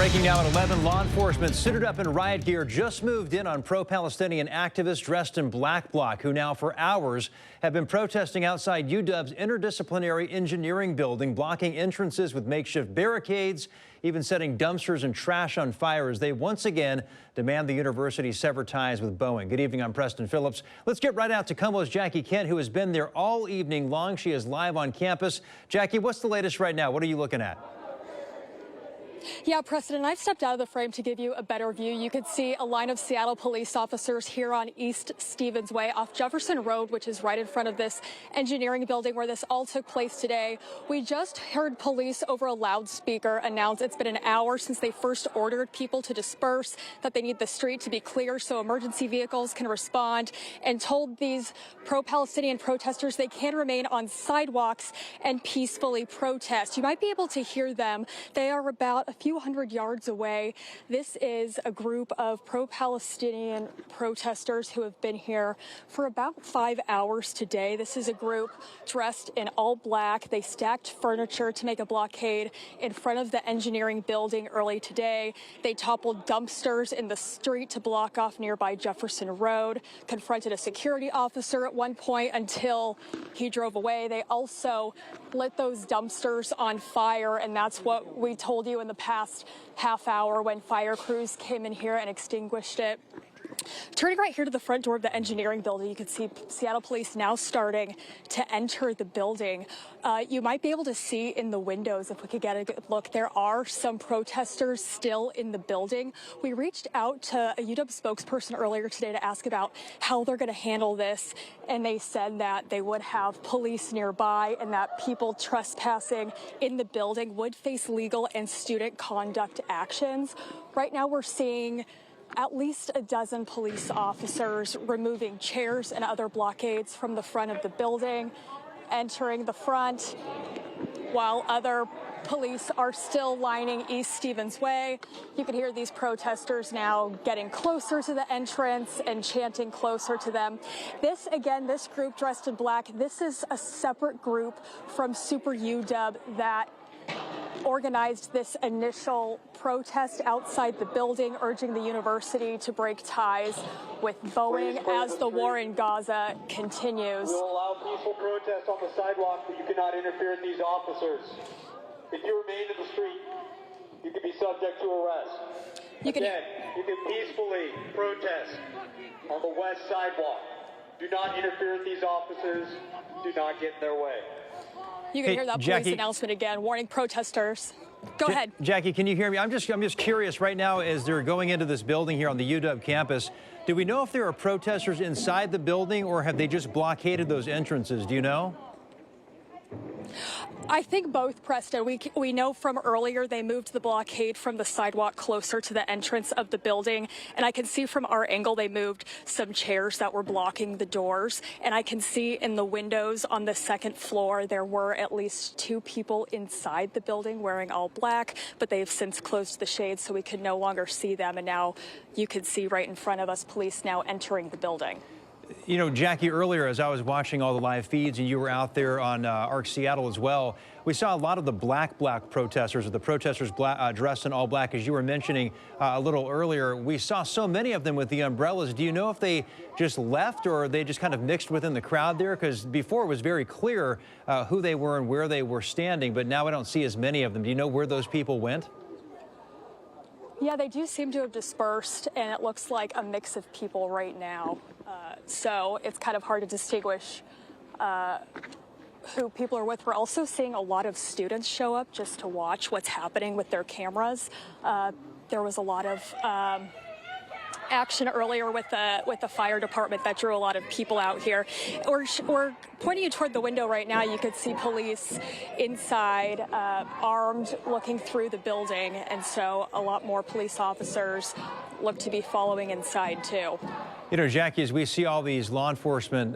Breaking now at 11, law enforcement suited up in riot gear just moved in on pro-Palestinian activists dressed in black bloc who now for hours have been protesting outside UW's Interdisciplinary Engineering building, blocking entrances with makeshift barricades, even setting dumpsters and trash on fire as they once again demand the university sever ties with Boeing. Good evening, I'm Preston Phillips. Let's get right out to Como's Jackie Kent, who has been there all evening long. She is live on campus. Jackie, what's the latest right now? What are you looking at? Yeah, Preston, I've stepped out of the frame to give you a better view. You could see a line of Seattle police officers here on East Stevens Way off Jefferson Road, which is right in front of this engineering building where this all took place today. We just heard police over a loudspeaker announce it's been an hour since they first ordered people to disperse, that they need the street to be clear so emergency vehicles can respond, and told these pro-Palestinian protesters they can remain on sidewalks and peacefully protest. You might be able to hear them. They are about a few hundred yards away. This is a group of pro-Palestinian protesters who have been here for about 5 hours today. This is a group dressed in all black. They stacked furniture to make a blockade in front of the engineering building early today. They toppled dumpsters in the street to block off nearby Jefferson Road, confronted a security officer at one point until he drove away. They also lit those dumpsters on fire, and that's what we told you in the past half hour when fire crews came in here and extinguished it. Turning right here to the front door of the engineering building, you can see Seattle police now starting to enter the building. You might be able to see in the windows, if we could get a good look, there are some protesters still in the building. We reached out to a UW spokesperson earlier today to ask about how they're going to handle this, and they said that they would have police nearby and that people trespassing in the building would face legal and student conduct actions. Right now we're seeing at least a dozen police officers removing chairs and other blockades from the front of the building, entering the front, while other police are still lining East Stevens Way. You can hear these protesters now getting closer to the entrance and chanting closer to them. This, again, this group dressed in black, this is a separate group from Super UW that organized this initial protest outside the building, urging the university to break ties with Boeing as the war in Gaza continues. We'll allow peaceful protest on the sidewalk, but you cannot interfere with these officers. If you remain in the street, you can be subject to arrest. You can peacefully protest on the west sidewalk. Do not interfere with these officers. Do not get in their way. You can hear that police announcement again, warning protesters. Go ahead. Jackie, can you hear me? I'm just curious right now as they're going into this building here on the UW campus. Do we know if there are protesters inside the building or have they just blockaded those entrances? Do you know? I think both, Preston. We know from earlier they moved the blockade from the sidewalk closer to the entrance of the building. And I can see from our angle they moved some chairs that were blocking the doors. And I can see in the windows on the second floor there were at least 2 people inside the building wearing all black, but they've since closed the shades so we could no longer see them. And now you can see right in front of us police now entering the building. You know, Jackie, earlier as I was watching all the live feeds and you were out there on ARC Seattle as well, we saw a lot of the black protesters, or the protesters dressed in all black, as you were mentioning a little earlier. We saw so many of them with the umbrellas. Do you know if they just left or they just kind of mixed within the crowd there? Because before it was very clear who they were and where they were standing, but now I don't see as many of them. Do you know where those people went? Yeah, they do seem to have dispersed, and it looks like a mix of people right now. So it's kind of hard to distinguish who people are with. We're also seeing a lot of students show up just to watch what's happening with their cameras. There was a lot of action earlier with the fire department that drew a lot of people out here. We're pointing you toward the window right now. You could see police inside, armed, looking through the building, and so a lot more police officers look to be following inside too. You know, Jackie, as we see all these law enforcement,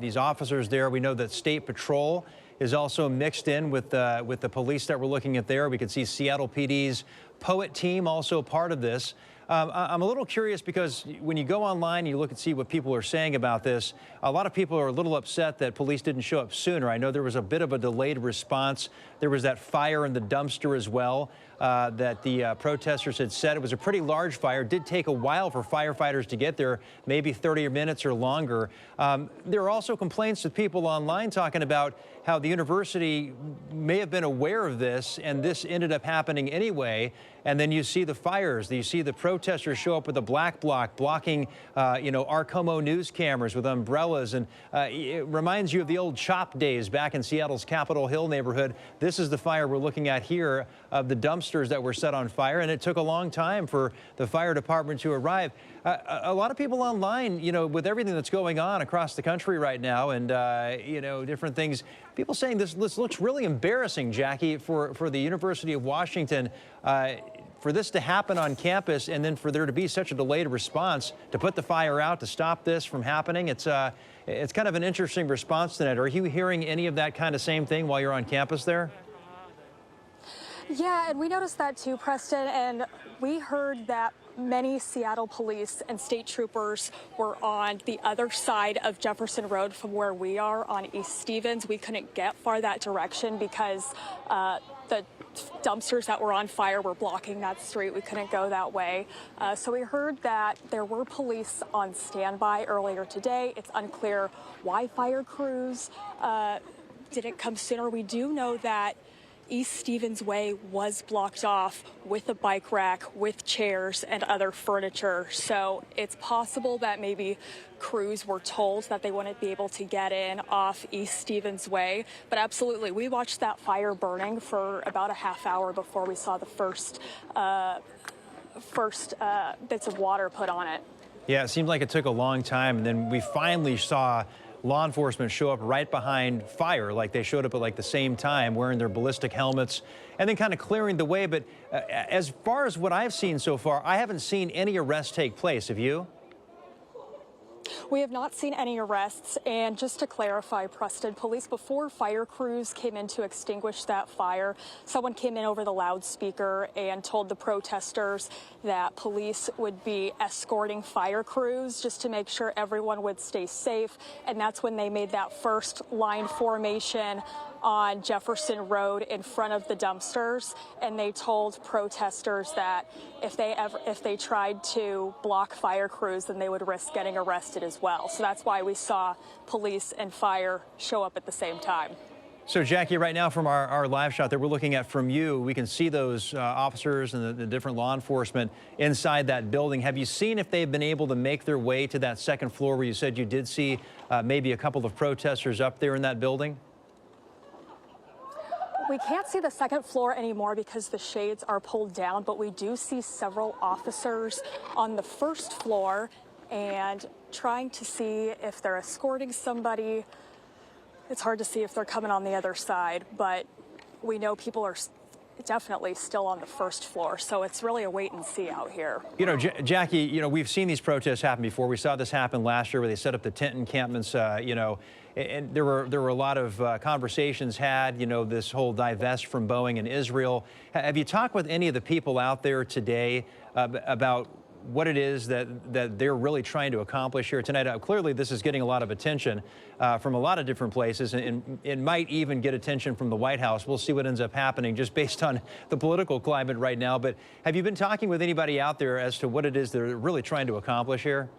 these officers there, we know that State Patrol is also mixed in with the police that we're looking at there. We can see Seattle PD's Poet team also part of this. I'm a little curious because when you go online, you look and see what people are saying about this. A lot of people are a little upset that police didn't show up sooner. I know there was a bit of a delayed response. There was that fire in the dumpster as well that the protesters had said. It was a pretty large fire. It did take a while for firefighters to get there, maybe 30 minutes or longer. There are also complaints with people online talking about how the university may have been aware of this and this ended up happening anyway. And then you see the fires, you see the protesters show up with a black bloc blocking, Arcomo news cameras with umbrellas. And it reminds you of the old CHOP days back in Seattle's Capitol Hill neighborhood. This is the fire we're looking at here of the dumpsters that were set on fire. And it took a long time for the fire department to arrive. A lot of people online, with everything that's going on across the country right now and, different things, people saying this looks really embarrassing, Jackie, for the University of Washington. For this to happen on campus and then for there to be such a delayed response to put the fire out, to stop this from happening, it's kind of an interesting response tonight. Are you hearing any of that kind of same thing while you're on campus there? Yeah, and we noticed that too, Preston, and we heard that many Seattle police and state troopers were on the other side of Jefferson Road from where we are on East Stevens. We couldn't get far that direction because the dumpsters that were on fire were blocking that street. We couldn't go that way. So we heard that there were police on standby earlier today. It's unclear why fire crews didn't come sooner. We do know that East Stevens Way was blocked off with a bike rack, with chairs and other furniture. So it's possible that maybe crews were told that they wouldn't be able to get in off East Stevens Way. But absolutely, we watched that fire burning for about a half hour before we saw the first bits of water put on it. Yeah, it seemed like it took a long time. And then we finally saw law enforcement show up right behind fire, like they showed up at like the same time wearing their ballistic helmets and then kind of clearing the way. But as far as what I've seen so far, I haven't seen any arrests take place. Have you? We have not seen any arrests, and just to clarify, Preston, police, before fire crews came in to extinguish that fire, someone came in over the loudspeaker and told the protesters that police would be escorting fire crews just to make sure everyone would stay safe, and that's when they made that first line formation on Jefferson Road in front of the dumpsters, and they told protesters that if they tried to block fire crews, then they would risk getting arrested as well. So that's why we saw police and fire show up at the same time. So, Jackie, right now from our live shot that we're looking at from you, we can see those officers and the different law enforcement inside that building. Have you seen if they've been able to make their way to that second floor where you said you did see maybe a couple of protesters up there in that building? We can't see the second floor anymore because the shades are pulled down, but we do see several officers on the first floor and trying to see if they're escorting somebody. It's hard to see if they're coming on the other side, but we know people are definitely still on the first floor, so it's really a wait and see out here. Jackie, we've seen these protests happen before. We saw this happen last year where they set up the tent encampments, and there were a lot of conversations had, this whole divest from Boeing in Israel. Have you talked with any of the people out there today about what it is that they're really trying to accomplish here tonight? Clearly, this is getting a lot of attention from a lot of different places, and it might even get attention from the White House. We'll see what ends up happening just based on the political climate right now. But have you been talking with anybody out there as to what it is they're really trying to accomplish here?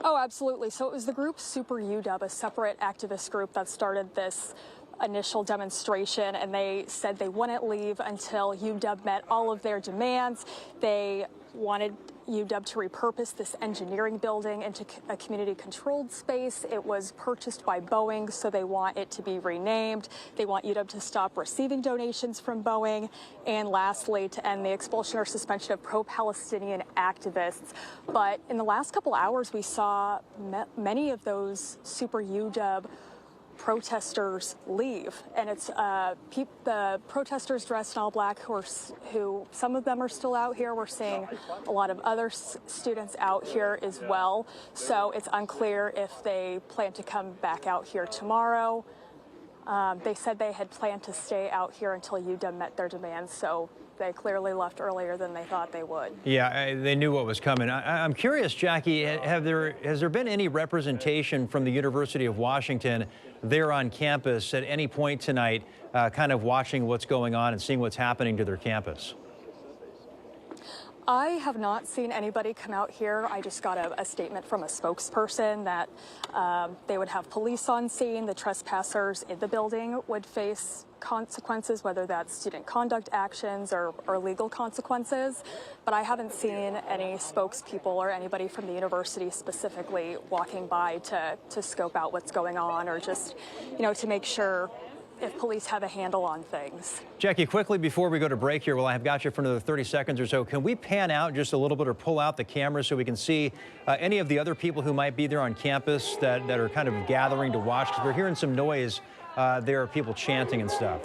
Oh, absolutely. So it was the group Super UW, a separate activist group that started this initial demonstration, and they said they wouldn't leave until UW met all of their demands. They wanted UW to repurpose this engineering building into a community-controlled space. It was purchased by Boeing, so they want it to be renamed. They want UW to stop receiving donations from Boeing. And lastly, to end the expulsion or suspension of pro-Palestinian activists. But in the last couple hours, we saw many of those Super UW protesters leave, and it's the protesters dressed in all black who some of them are still out here. We're seeing a lot of other students out here as well, so it's unclear if they plan to come back out here tomorrow. They said they had planned to stay out here until UW met their demands, so they clearly left earlier than they thought they would. Yeah, they knew what was coming. I'm curious, Jackie, has there been any representation from the University of Washington there on campus at any point tonight, kind of watching what's going on and seeing what's happening to their campus? I have not seen anybody come out here. I just got a statement from a spokesperson that they would have police on scene. The trespassers in the building would face consequences, whether that's student conduct actions or legal consequences. But I haven't seen any spokespeople or anybody from the university specifically walking by to scope out what's going on, or just, to make sure if police have a handle on things. Jackie, quickly before we go to break here, well, I've got you for another 30 seconds or so. Can we pan out just a little bit or pull out the camera so we can see any of the other people who might be there on campus that are kind of gathering to watch? Because we're hearing some noise. There are people chanting and stuff.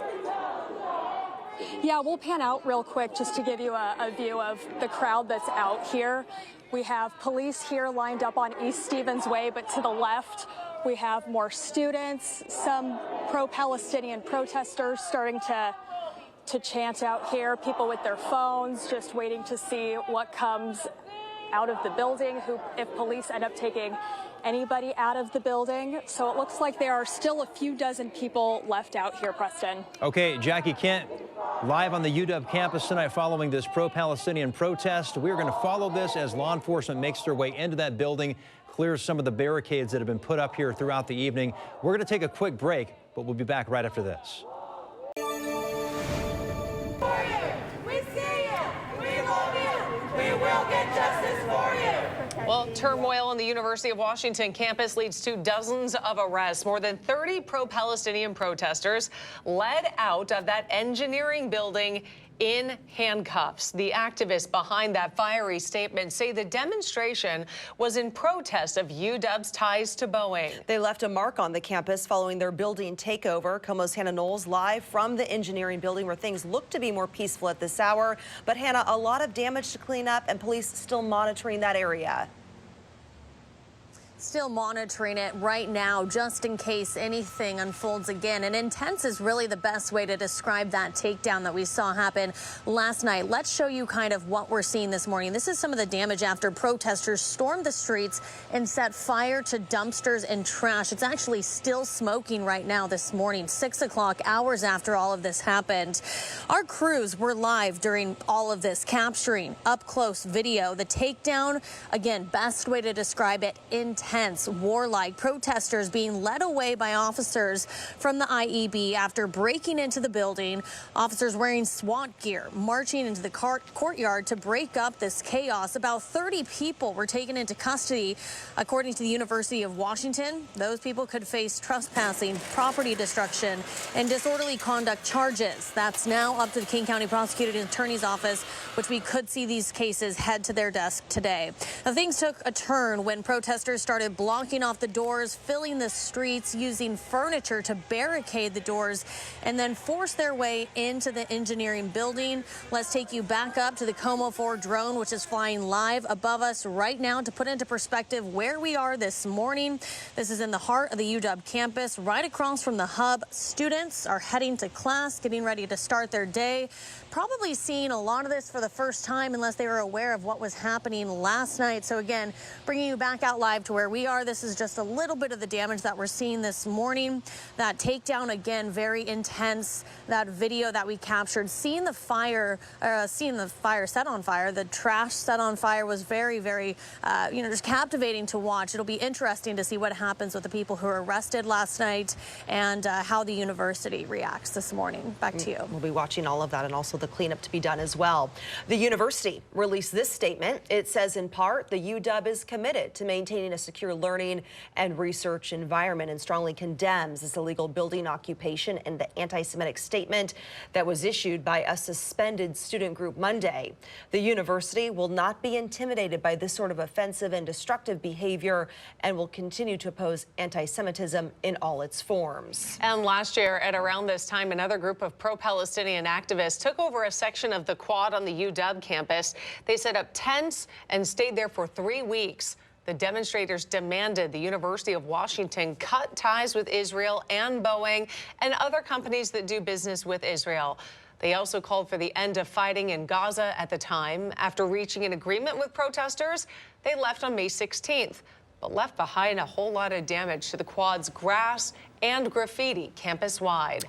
Yeah, we'll pan out real quick just to give you a view of the crowd that's out here. We have police here lined up on East Stevens Way, but to the left, we have more students, some pro-Palestinian protesters starting to chant out here, people with their phones just waiting to see what comes out of the building, if police end up taking anybody out of the building. So it looks like there are still a few dozen people left out here, Preston. Okay, Jackie Kent, live on the UW campus tonight following this pro-Palestinian protest. We're going to follow this as law enforcement makes their way into that building, clears some of the barricades that have been put up here throughout the evening. We're going to take a quick break, but we'll be back right after this. Well, turmoil on the University of Washington campus leads to dozens of arrests. More than 30 pro-Palestinian protesters led out of that engineering building in handcuffs. The activists behind that fiery statement say the demonstration was in protest of UW's ties to Boeing. They left a mark on the campus following their building takeover. KOMO's Hannah Knowles live from the engineering building where things look to be more peaceful at this hour. But Hannah, a lot of damage to clean up and police still monitoring that area. Still monitoring it right now, just in case anything unfolds again. And intense is really the best way to describe that takedown that we saw happen last night. Let's show you kind of what we're seeing this morning. This is some of the damage after protesters stormed the streets and set fire to dumpsters and trash. It's actually still smoking right now this morning, 6 o'clock, hours after all of this happened. Our crews were live during all of this, capturing up close video. The takedown, again, best way to describe it, intense, warlike, protesters being led away by officers from the IEB after breaking into the building. Officers wearing SWAT gear marching into the courtyard to break up this chaos. About 30 people were taken into custody. According to the University of Washington, those people could face trespassing, property destruction, and disorderly conduct charges. That's now up to the King County Prosecuting Attorney's Office, which we could see these cases head to their desk today. Now, things took a turn when protesters started blocking off the doors, filling the streets, using furniture to barricade the doors, and then force their way into the engineering building. Let's take you back up to the Como 4 drone, which is flying live above us right now to put into perspective where we are this morning. This is in the heart of the UW campus, right across from the hub. Students are heading to class, getting ready to start their day. Probably seeing a lot of this for the first time unless they were aware of what was happening last night. So again, bringing you back out live to where we are. This is just a little bit of the damage that we're seeing this morning. That takedown, again, very intense. That video that we captured, seeing the fire set on fire, the trash set on fire was very, very, just captivating to watch. It'll be interesting to see what happens with the people who were arrested last night and how the university reacts this morning. Back to you. We'll be watching all of that and also the cleanup to be done as well. The university released this statement. It says, in part, the UW is committed to maintaining a secure learning and research environment and strongly condemns this illegal building occupation and the anti-Semitic statement that was issued by a suspended student group Monday. The university will not be intimidated by this sort of offensive and destructive behavior and will continue to oppose anti-Semitism in all its forms. And last year, at around this time, another group of pro-Palestinian activists took over a section of the quad on the UW campus. They set up tents and stayed there for 3 weeks. The demonstrators demanded the University of Washington cut ties with Israel and Boeing and other companies that do business with Israel. They also called for the end of fighting in Gaza at the time. After reaching an agreement with protesters, they left on May 16th, but left behind a whole lot of damage to the quad's grass and graffiti campus-wide.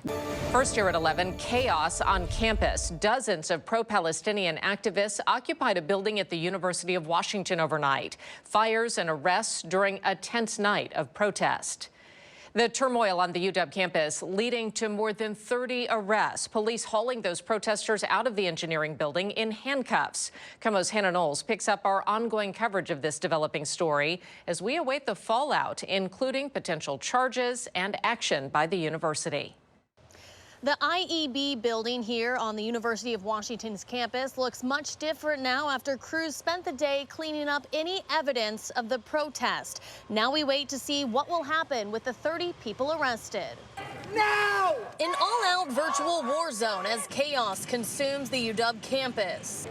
First here at 11, chaos on campus. Dozens of pro-Palestinian activists occupied a building at the University of Washington overnight. Fires and arrests during a tense night of protest. The turmoil on the UW campus leading to more than 30 arrests. Police hauling those protesters out of the engineering building in handcuffs. KOMO's Hannah Knowles picks up our ongoing coverage of this developing story as we await the fallout, including potential charges and action by the university. The IEB building here on the University of Washington's campus looks much different now after crews spent the day cleaning up any evidence of the protest. Now we wait to see what will happen with the 30 people arrested. Now! An all-out virtual war zone as chaos consumes the UW campus.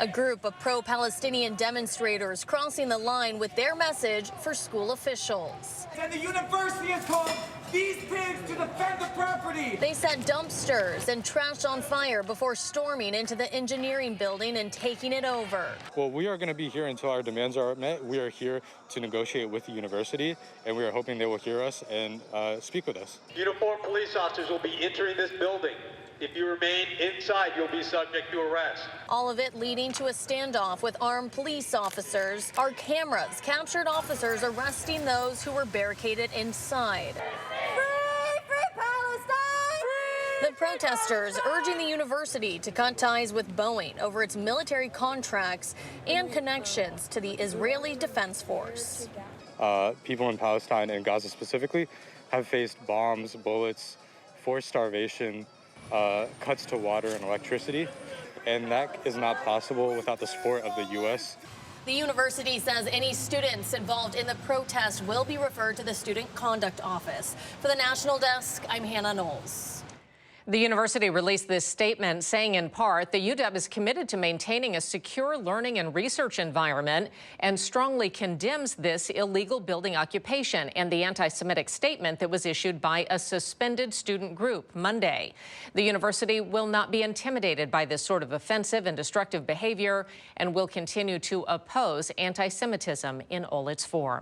A group of pro-Palestinian demonstrators crossing the line with their message for school officials. And the university is called these pigs to defend the property. They set dumpsters and trash on fire before storming into the engineering building and taking it over. Well, we are going to be here until our demands are met. We are here to negotiate with the university, and we are hoping they will hear us and speak with us. Uniformed police officers will be entering this building. If you remain inside, you'll be subject to arrest. All of it leading to a standoff with armed police officers. Our cameras captured officers arresting those who were barricaded inside. Free Palestine! The protesters urging the university to cut ties with Boeing over its military contracts and connections to the Israeli Defense Force. People in Palestine and Gaza specifically have faced bombs, bullets, forced starvation, cuts to water and electricity, and that is not possible without the support of the U.S. The university says any students involved in the protest will be referred to the Student Conduct Office. For the National Desk, I'm Hannah Knowles. The university released this statement saying in part the UW is committed to maintaining a secure learning and research environment and strongly condemns this illegal building occupation and the anti-Semitic statement that was issued by a suspended student group Monday. The university will not be intimidated by this sort of offensive and destructive behavior and will continue to oppose anti-Semitism in all its forms.